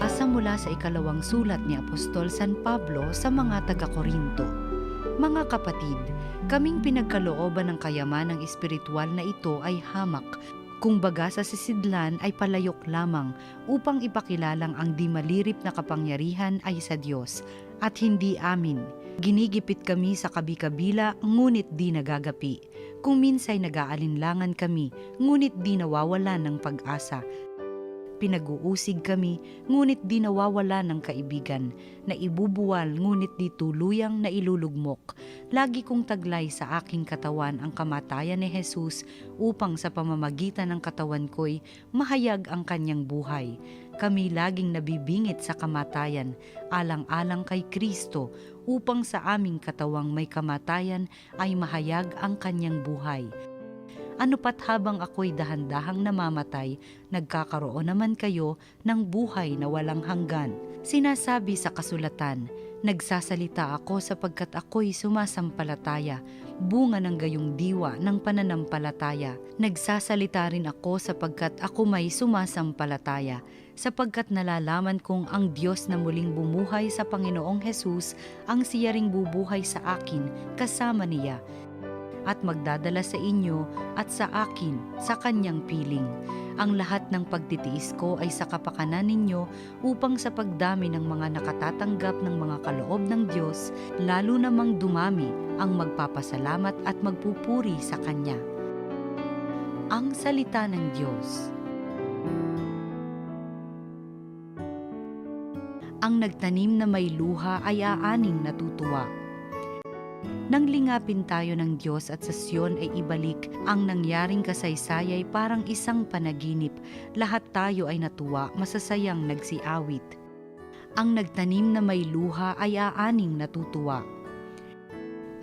Basa mula sa ikalawang sulat ni Apostol San Pablo sa mga taga-Korinto. Mga kapatid, kaming pinagkalooban ng kayamanang espiritual na ito ay hamak, kung baga sa sisidlan ay palayok lamang upang ipakilalang ang di malirip na kapangyarihan ay sa Diyos at hindi amin. Ginigipit kami sa kabi-kabila ngunit di nagagapi. Kung minsay nag-aalinlangan kami ngunit di nawawalan ng pag-asa. Pinag-uusig kami, ngunit di nawawala ng kaibigan, na ibubuwal ngunit di tuluyang nailulugmok. Lagi kong taglay sa aking katawan ang kamatayan ni Jesus upang sa pamamagitan ng katawan ko'y mahayag ang kanyang buhay. Kami laging nabibingit sa kamatayan, alang-alang kay Kristo, upang sa aming katawang may kamatayan ay mahayag ang kanyang buhay. Ano pat habang ako'y dahan-dahang namamatay, nagkakaroon naman kayo ng buhay na walang hanggan. Sinasabi sa kasulatan, nagsasalita ako sapagkat ako'y sumasampalataya, bunga ng gayong diwa ng pananampalataya. Nagsasalita rin ako sapagkat ako may sumasampalataya, sapagkat nalalaman kong ang Diyos na muling bumuhay sa Panginoong Hesus ang siya ring bubuhay sa akin kasama niya, at magdadala sa inyo at sa akin sa kanyang piling. Ang lahat ng pagtitiis ko ay sa kapakanan ninyo upang sa pagdami ng mga nakatatanggap ng mga kaloob ng Diyos, lalo namang dumami ang magpapasalamat at magpupuri sa Kanya. Ang salita ng Diyos. Ang nagtanim na may luha ay aaning natutuwa. Nang lingapin tayo ng Diyos at sa Sion ay ibalik ang nangyaring kasaysayay parang isang panaginip. Lahat tayo ay natuwa, masasayang nagsiawit. Ang nagtanim na may luha ay aaning natutuwa.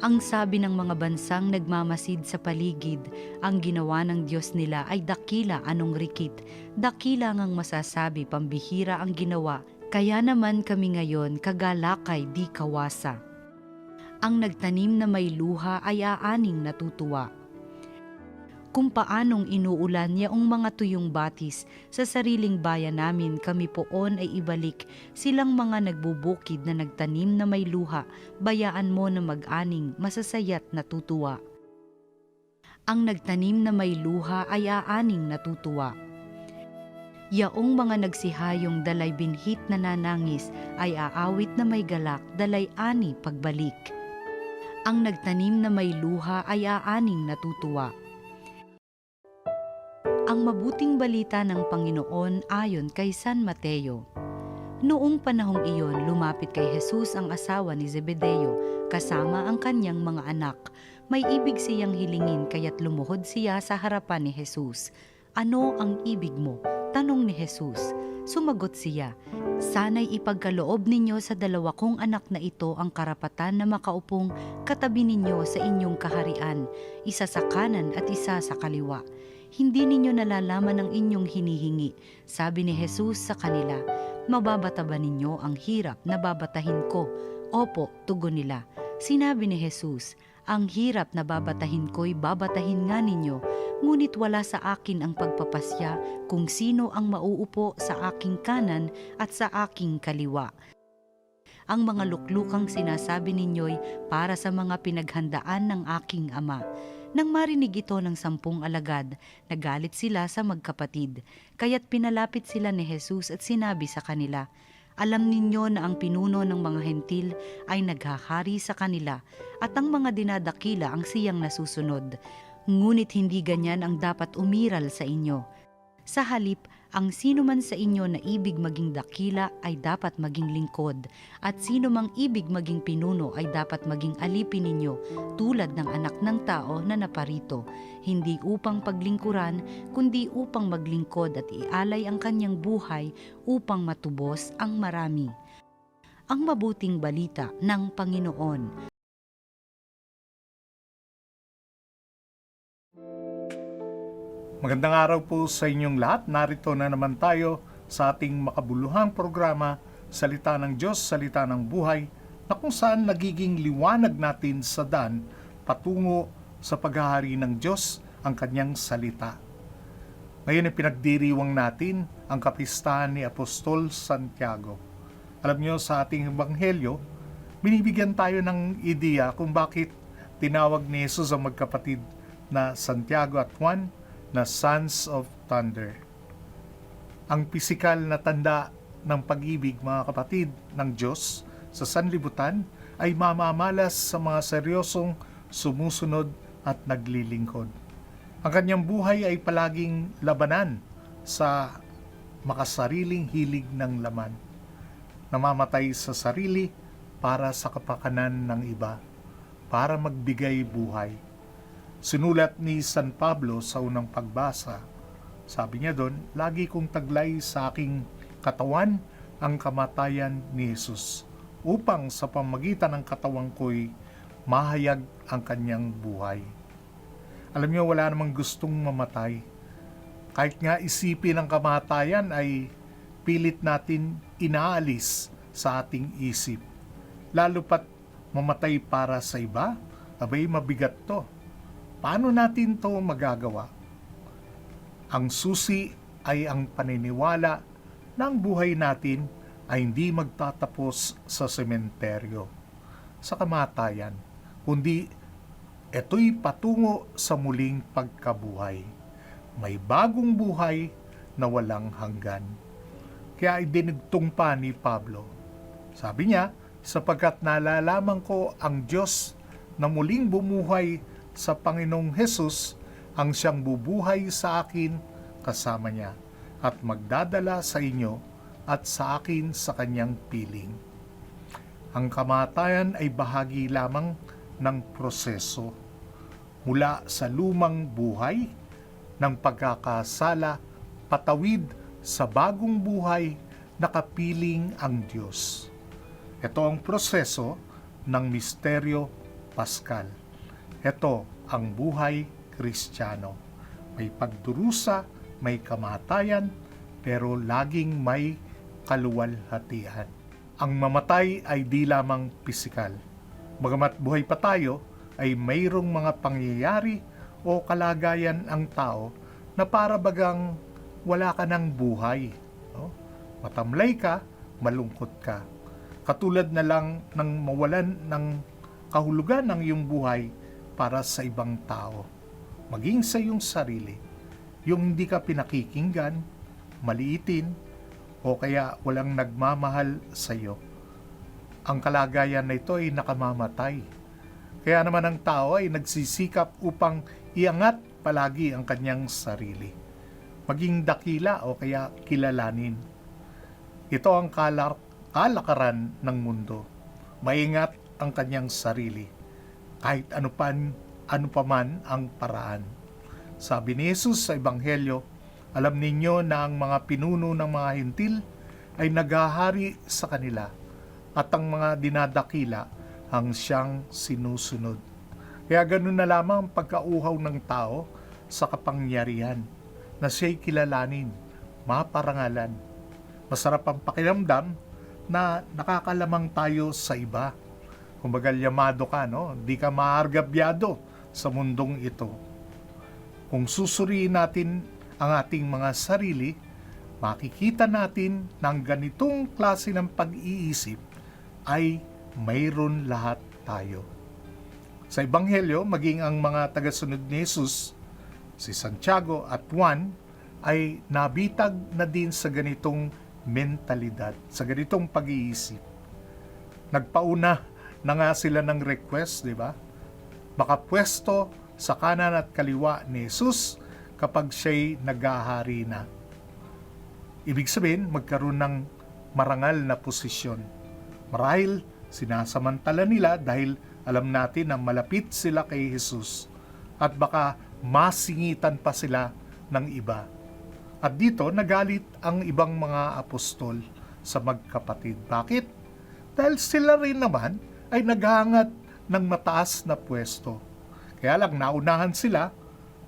Ang sabi ng mga bansang nagmamasid sa paligid, ang ginawa ng Diyos nila ay dakila anong rikit. Dakila ngang masasabi, pambihira ang ginawa. Kaya naman kami ngayon kagalakay di kawasa. Ang nagtanim na may luha ay aaning natutuwa. Kung paanong inuulan yaong mga tuyong batis, sa sariling bayan namin kami poon ay ibalik, silang mga nagbubukid na nagtanim na may luha, bayaan mo na mag-aning, masasayat natutuwa. Ang nagtanim na may luha ay aaning natutuwa. Yaong mga nagsihayong dalay binhit na nanangis, ay aawit na may galak, dalay ani pagbalik. Ang nagtanim na may luha ay aaning natutuwa. Ang mabuting balita ng Panginoon ayon kay San Mateo. Noong panahong iyon, lumapit kay Jesus ang asawa ni Zebedeo, kasama ang kanyang mga anak. May ibig siyang hilingin kaya't lumuhod siya sa harapan ni Jesus. Ano ang ibig mo? Tanong ni Jesus. Sumagot siya, sana'y ipagkaloob ninyo sa dalawa kong anak na ito ang karapatan na makaupong katabi ninyo sa inyong kaharian, isa sa kanan at isa sa kaliwa. Hindi ninyo nalalaman ang inyong hinihingi. Sabi ni Jesus sa kanila, mababata ba ninyo ang hirap na babatahin ko? Opo, tugon nila. Sinabi ni Jesus, ang hirap na babatahin ko'y babatahin nga ninyo, ngunit wala sa akin ang pagpapasya kung sino ang mauupo sa aking kanan at sa aking kaliwa. Ang mga luklukang sinasabi ninyo'y para sa mga pinaghandaan ng aking ama. Nang marinig ito ng 10 alagad, nagalit sila sa magkapatid, kaya't pinalapit sila ni Jesus at sinabi sa kanila, alam ninyo na ang pinuno ng mga hentil ay naghahari sa kanila at ang mga dinadakila ang siyang nasusunod. Ngunit hindi ganyan ang dapat umiral sa inyo. Sa halip, ang sino man sa inyo na ibig maging dakila ay dapat maging lingkod, at sino mang ibig maging pinuno ay dapat maging alipin ninyo, tulad ng anak ng tao na naparito, hindi upang paglingkuran, kundi upang maglingkod at ialay ang kanyang buhay upang matubos ang marami. Ang mabuting balita ng Panginoon. Magandang araw po sa inyong lahat. Narito na naman tayo sa ating makabuluhang programa, Salita ng Diyos, Salita ng Buhay, na kung saan nagiging liwanag natin sa daan patungo sa paghahari ng Diyos ang kanyang salita. Ngayon ay pinagdiriwang natin ang kapistahan ni Apostol Santiago. Alam niyo, sa ating ebanghelyo, binibigyan tayo ng ideya kung bakit tinawag ni Jesus ang magkapatid na Santiago at Juan na Sons of Thunder. Ang pisikal na tanda ng pag-ibig, mga kapatid, ng Diyos sa sanlibutan ay mamamalas sa mga seryosong sumusunod at naglilingkod. Ang kanyang buhay ay palaging labanan sa makasariling hilig ng laman. Namamatay sa sarili para sa kapakanan ng iba, para magbigay buhay. Sinulat ni San Pablo sa unang pagbasa, sabi niya doon, lagi kong taglay sa aking katawan ang kamatayan ni Jesus, upang sa pamagitan ng katawan ko'y mahayag ang kanyang buhay. Alam niyo, wala namang gustong mamatay. Kahit nga isipin ang kamatayan ay pilit natin inaalis sa ating isip. Lalo pat mamatay para sa iba, abay mabigat to. Paano natin to magagawa? Ang susi ay ang paniniwala na ang buhay natin ay hindi magtatapos sa sementeryo, sa kamatayan, kundi ito'y patungo sa muling pagkabuhay. May bagong buhay na walang hanggan. Kaya idinugtong pa ni Pablo. Sabi niya, sapagkat nalalaman ko ang Diyos na muling bumuhay sa Panginoong Hesus ang siyang bubuhay sa akin kasama niya at magdadala sa inyo at sa akin sa kanyang piling. Ang kamatayan ay bahagi lamang ng proseso mula sa lumang buhay ng pagkakasala patawid sa bagong buhay na kapiling ang Diyos. Ito ang proseso ng misteryo paskal. Ito ang buhay Kristiyano. May pagdurusa, may kamatayan, pero laging may kaluwalhatian. Ang mamatay ay di lamang pisikal. Bagamat buhay pa tayo, ay mayroong mga pangyayari o kalagayan ang tao na para bagang wala ka ng buhay. No? Matamlay ka, malungkot ka. Katulad na lang ng mawalan ng kahulugan ng iyong buhay para sa ibang tao, maging sa iyong sarili, yung hindi ka pinakikinggan, maliitin, o kaya walang nagmamahal sa iyo. Ang kalagayan na ito ay nakamamatay. Kaya naman ang tao ay nagsisikap upang iangat palagi ang kanyang sarili, maging dakila o kaya kilalanin. Ito ang kalakaran ng mundo, maingat ang kanyang sarili kahit ano pa man ang paraan. Sabi ni Jesus sa Ebanghelyo, alam ninyo na ang mga pinuno ng mga hintil ay naghahari sa kanila at ang mga dinadakila ang siyang sinusunod. Kaya ganun na lamang ang pagkauhaw ng tao sa kapangyarihan na siya'y kilalanin, maparangalan. Masarap ang pakiramdam na nakakalamang tayo sa iba. Kumbaga yamado ka, no? Di ka maargabyado sa mundong ito. Kung susuriin natin ang ating mga sarili, makikita natin na ang ganitong klase ng pag-iisip ay mayroon lahat tayo. Sa Ebanghelyo, maging ang mga tagasunod ni Jesus, si Santiago at Juan, ay nabitag na din sa ganitong mentalidad, sa ganitong pag-iisip. Nagpauna na nga sila ng request, di ba? Makapwesto sa kanan at kaliwa ni Jesus kapag siya'y naghahari na. Ibig sabihin, magkaroon ng marangal na posisyon. Marahil, sinasamantala nila dahil alam natin na malapit sila kay Jesus at baka masingitan pa sila ng iba. At dito, nagalit ang ibang mga apostol sa magkapatid. Bakit? Dahil sila rin naman ay naghangat ng mataas na pwesto. Kaya lang naunahan sila,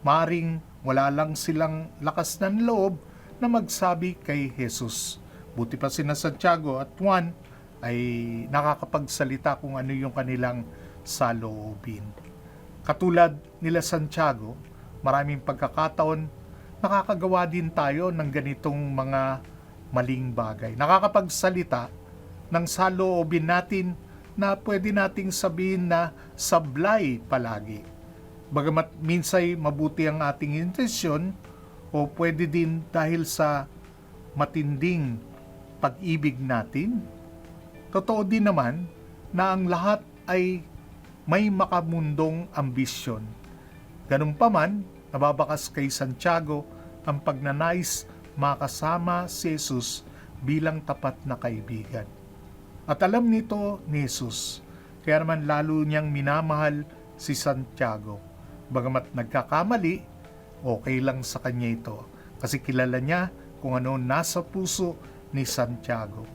maring wala lang silang lakas ng loob na magsabi kay Jesus. Buti pa sina Santiago at Juan ay nakakapagsalita kung ano yung kanilang saloobin. Katulad nila Santiago, maraming pagkakataon nakakagawa din tayo ng ganitong mga maling bagay. Nakakapagsalita ng saloobin natin na pwede nating sabihin na sablay palagi. Bagamat minsay mabuti ang ating intensyon, o pwede din dahil sa matinding pag-ibig natin, totoo din naman na ang lahat ay may makamundong ambisyon. Ganun pa man, nababakas kay Santiago ang pagnanais makasama si Jesus bilang tapat na kaibigan. At alam nito ni Jesus, kaya naman lalo niyang minamahal si Santiago. Bagamat nagkakamali, okay lang sa kanya ito kasi kilala niya kung ano nasa puso ni Santiago.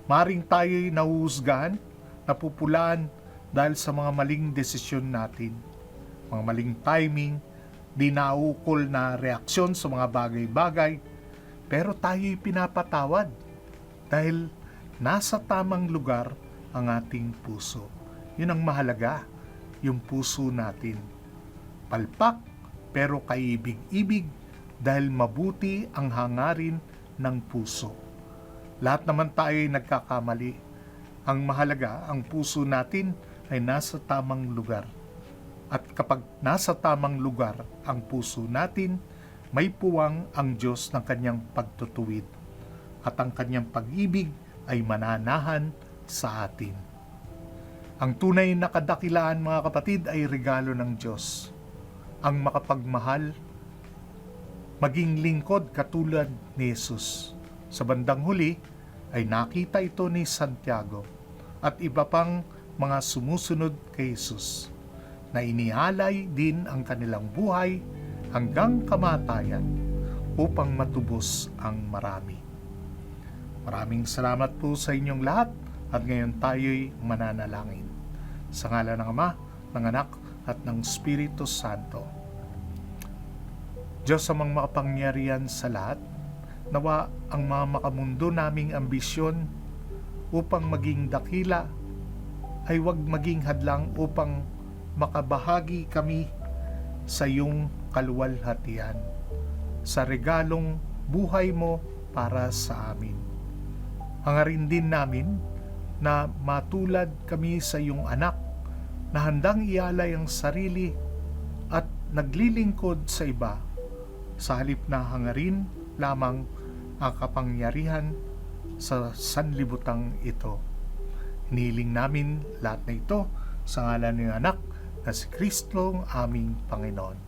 Maring tayo'y nahuhusgahan, napupulaan dahil sa mga maling desisyon natin, mga maling timing, di naukol na reaksyon sa mga bagay-bagay, pero tayo'y pinapatawad dahil nasa tamang lugar ang ating puso. Yun ang mahalaga, yung puso natin. Palpak pero kaibig-ibig dahil mabuti ang hangarin ng puso. Lahat naman tayo ay nagkakamali. Ang mahalaga, ang puso natin ay nasa tamang lugar. At kapag nasa tamang lugar ang puso natin, may puwang ang Diyos ng kanyang pagtutuwid. At ang kanyang pag-ibig ay mananahan sa atin. Ang tunay na kadakilaan, mga kapatid, ay regalo ng Diyos. Ang makapagmahal, maging lingkod katulad ni Jesus. Sa bandang huli ay nakita ito ni Santiago at iba pang mga sumusunod kay Jesus na inialay din ang kanilang buhay hanggang kamatayan upang matubos ang marami. Maraming salamat po sa inyong lahat at ngayon tayo'y mananalangin. Sa ngalan ng Ama, ng Anak, at ng Espiritu Santo. Diyos amang makapangyarihan sa lahat, nawa ang mga makamundo naming ambisyon upang maging dakila ay huwag maging hadlang upang makabahagi kami sa iyong kaluwalhatian, sa regalong buhay mo para sa amin. Hangarin din namin na matulad kami sa iyong anak na handang ialay ang sarili at naglilingkod sa iba, sa halip na hangarin lamang ang kapangyarihan sa sanlibutang ito. Hinihiling namin lahat na ito sa ngalan ng anak na si Kristo ang aming Panginoon.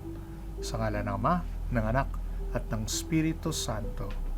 Sa ngalan ng Ama, ng Anak, at ng Espiritu Santo.